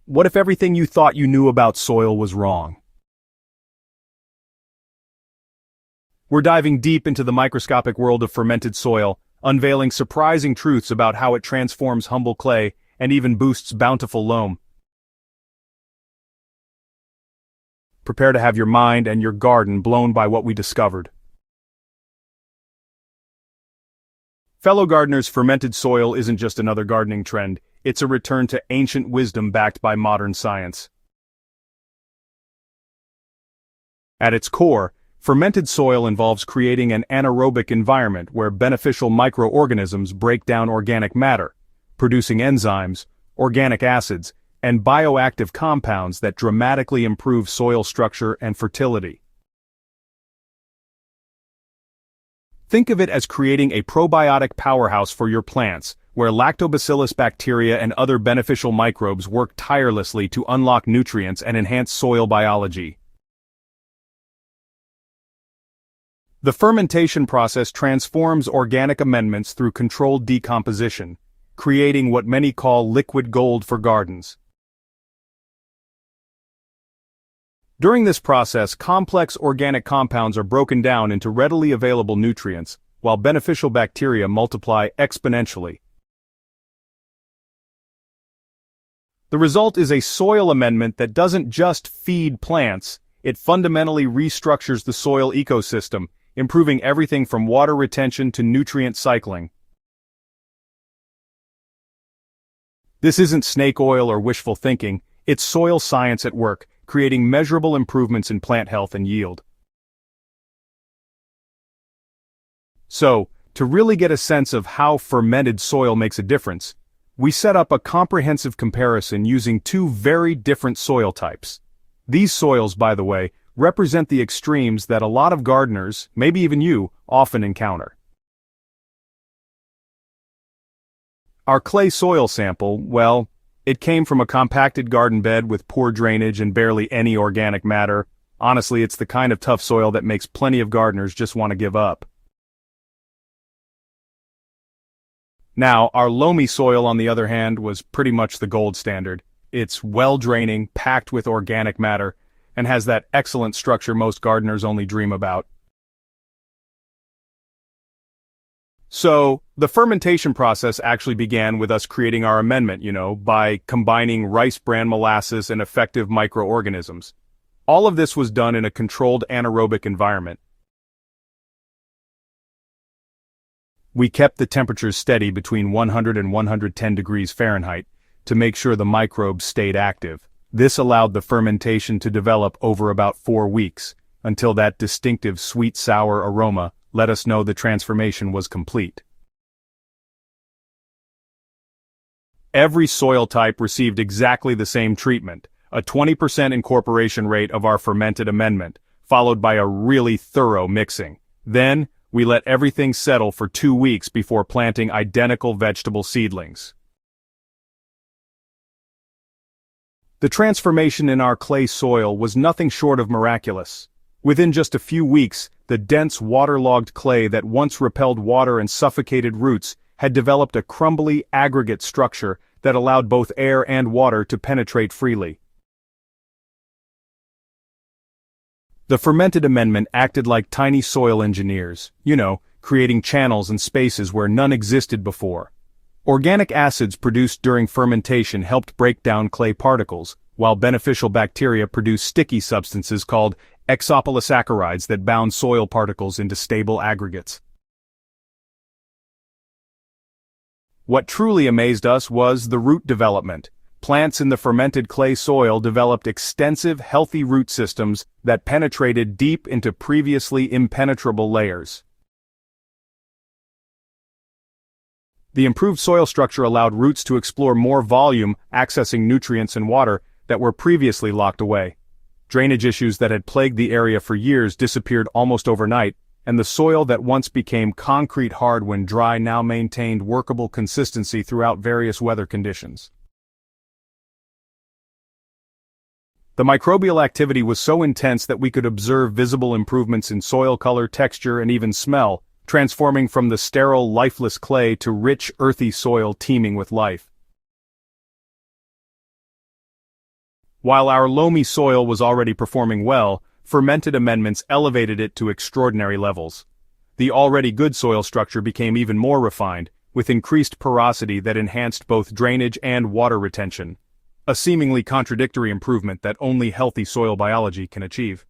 What if everything you thought you knew about soil was wrong? We're diving deep into the microscopic world of fermented soil, unveiling surprising truths about how it transforms humble clay and even boosts bountiful loam. Prepare to have your mind and your garden blown by what we discovered. Fellow gardeners, fermented soil isn't just another gardening trend, it's a return to ancient wisdom backed by modern science. At its core, fermented soil involves creating an anaerobic environment where beneficial microorganisms break down organic matter, producing enzymes, organic acids, and bioactive compounds that dramatically improve soil structure and fertility. Think of it as creating a probiotic powerhouse for your plants, where lactobacillus bacteria and other beneficial microbes work tirelessly to unlock nutrients and enhance soil biology. The fermentation process transforms organic amendments through controlled decomposition, creating what many call liquid gold for gardens. During this process, complex organic compounds are broken down into readily available nutrients, while beneficial bacteria multiply exponentially. The result is a soil amendment that doesn't just feed plants, it fundamentally restructures the soil ecosystem, improving everything from water retention to nutrient cycling. This isn't snake oil or wishful thinking, it's soil science at work, creating measurable improvements in plant health and yield. So, to really get a sense of how fermented soil makes a difference, we set up a comprehensive comparison using two very different soil types. These soils, by the way, represent the extremes that a lot of gardeners, maybe even you, often encounter. Our clay soil sample, well, it came from a compacted garden bed with poor drainage and barely any organic matter. Honestly, it's the kind of tough soil that makes plenty of gardeners just want to give up. Now, our loamy soil, on the other hand, was pretty much the gold standard. It's well-draining, packed with organic matter, and has that excellent structure most gardeners only dream about. So, the fermentation process actually began with us creating our amendment, by combining rice bran molasses and effective microorganisms. All of this was done in a controlled anaerobic environment. We kept the temperatures steady between 100 and 110 degrees Fahrenheit to make sure the microbes stayed active. This allowed the fermentation to develop over about 4 weeks, until that distinctive sweet-sour aroma let us know the transformation was complete. Every soil type received exactly the same treatment, a 20% incorporation rate of our fermented amendment, followed by a really thorough mixing. Then, we let everything settle for 2 weeks before planting identical vegetable seedlings. The transformation in our clay soil was nothing short of miraculous. Within just a few weeks, the dense waterlogged clay that once repelled water and suffocated roots had developed a crumbly aggregate structure that allowed both air and water to penetrate freely. The fermented amendment acted like tiny soil engineers, creating channels and spaces where none existed before. Organic acids produced during fermentation helped break down clay particles, while beneficial bacteria produced sticky substances called exopolysaccharides that bound soil particles into stable aggregates. What truly amazed us was the root development. Plants in the fermented clay soil developed extensive, healthy root systems that penetrated deep into previously impenetrable layers. The improved soil structure allowed roots to explore more volume, accessing nutrients and water that were previously locked away. Drainage issues that had plagued the area for years disappeared almost overnight, and the soil that once became concrete hard when dry now maintained workable consistency throughout various weather conditions. The microbial activity was so intense that we could observe visible improvements in soil color, texture, and even smell, transforming from the sterile, lifeless clay to rich, earthy soil teeming with life. While our loamy soil was already performing well, fermented amendments elevated it to extraordinary levels. The already good soil structure became even more refined, with increased porosity that enhanced both drainage and water retention. A seemingly contradictory improvement that only healthy soil biology can achieve.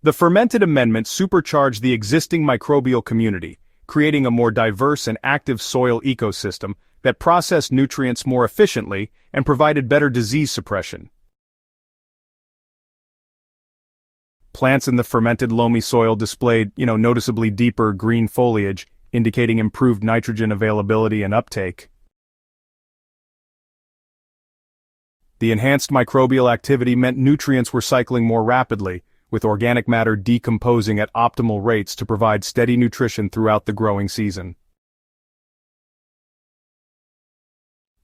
The fermented amendment supercharged the existing microbial community, creating a more diverse and active soil ecosystem that processed nutrients more efficiently and provided better disease suppression. Plants in the fermented loamy soil displayed, noticeably deeper green foliage, indicating improved nitrogen availability and uptake. The enhanced microbial activity meant nutrients were cycling more rapidly, with organic matter decomposing at optimal rates to provide steady nutrition throughout the growing season.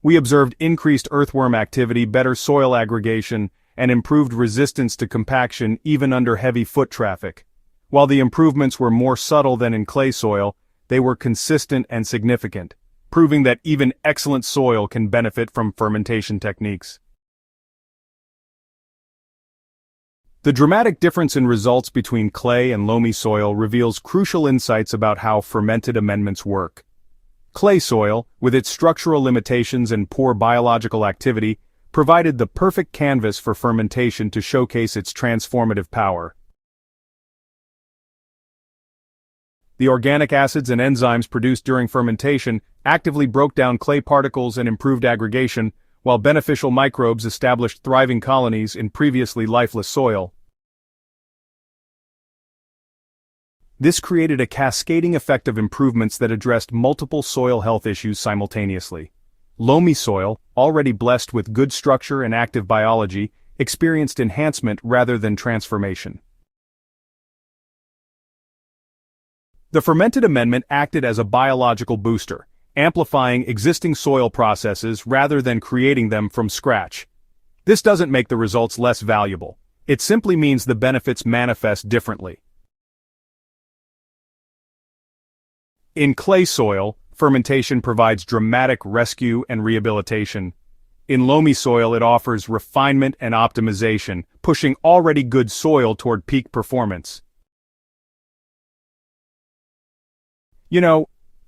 We observed increased earthworm activity, better soil aggregation, and improved resistance to compaction even under heavy foot traffic. While the improvements were more subtle than in clay soil, they were consistent and significant, proving that even excellent soil can benefit from fermentation techniques. The dramatic difference in results between clay and loamy soil reveals crucial insights about how fermented amendments work. Clay soil, with its structural limitations and poor biological activity, provided the perfect canvas for fermentation to showcase its transformative power. The organic acids and enzymes produced during fermentation actively broke down clay particles and improved aggregation, while beneficial microbes established thriving colonies in previously lifeless soil. This created a cascading effect of improvements that addressed multiple soil health issues simultaneously. Loamy soil, already blessed with good structure and active biology, experienced enhancement rather than transformation. The fermented amendment acted as a biological booster, amplifying existing soil processes rather than creating them from scratch. This doesn't make the results less valuable. It simply means the benefits manifest differently. In clay soil, fermentation provides dramatic rescue and rehabilitation. In loamy soil, it offers refinement and optimization, pushing already good soil toward peak performance.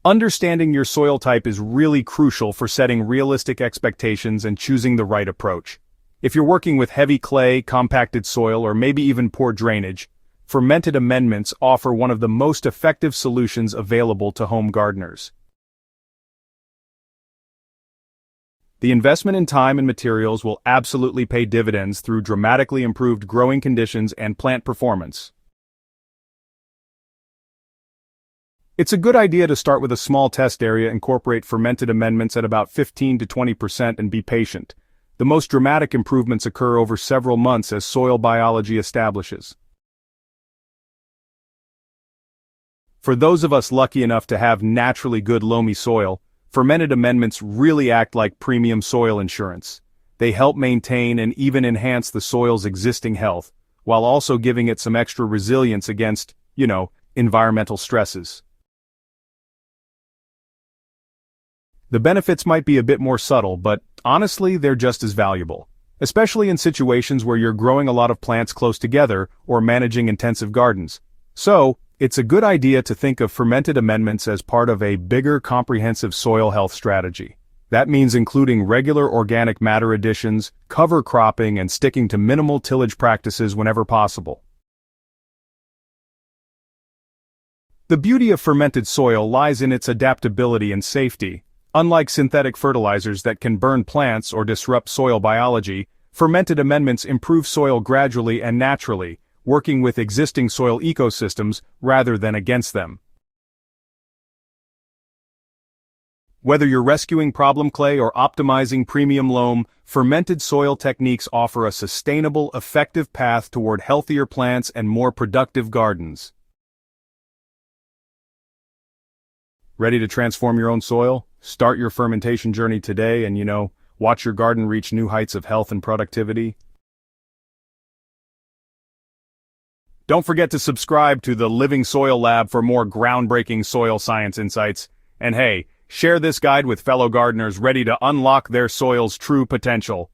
Understanding your soil type is really crucial for setting realistic expectations and choosing the right approach. If you're working with heavy clay, compacted soil, or maybe even poor drainage, fermented amendments offer one of the most effective solutions available to home gardeners. The investment in time and materials will absolutely pay dividends through dramatically improved growing conditions and plant performance. It's a good idea to start with a small test area, incorporate fermented amendments at about 15 to 20% and be patient. The most dramatic improvements occur over several months as soil biology establishes. For those of us lucky enough to have naturally good loamy soil, fermented amendments really act like premium soil insurance. They help maintain and even enhance the soil's existing health, while also giving it some extra resilience against, environmental stresses. The benefits might be a bit more subtle, but honestly, they're just as valuable, especially in situations where you're growing a lot of plants close together or managing intensive gardens. So, it's a good idea to think of fermented amendments as part of a bigger comprehensive soil health strategy. That means including regular organic matter additions, cover cropping, and sticking to minimal tillage practices whenever possible. The beauty of fermented soil lies in its adaptability and safety. Unlike synthetic fertilizers that can burn plants or disrupt soil biology, fermented amendments improve soil gradually and naturally, working with existing soil ecosystems rather than against them. Whether you're rescuing problem clay or optimizing premium loam, fermented soil techniques offer a sustainable, effective path toward healthier plants and more productive gardens. Ready to transform your own soil? Start your fermentation journey today and, watch your garden reach new heights of health and productivity. Don't forget to subscribe to the Living Soil Lab for more groundbreaking soil science insights. And hey, Share this guide with fellow gardeners ready to unlock their soil's true potential.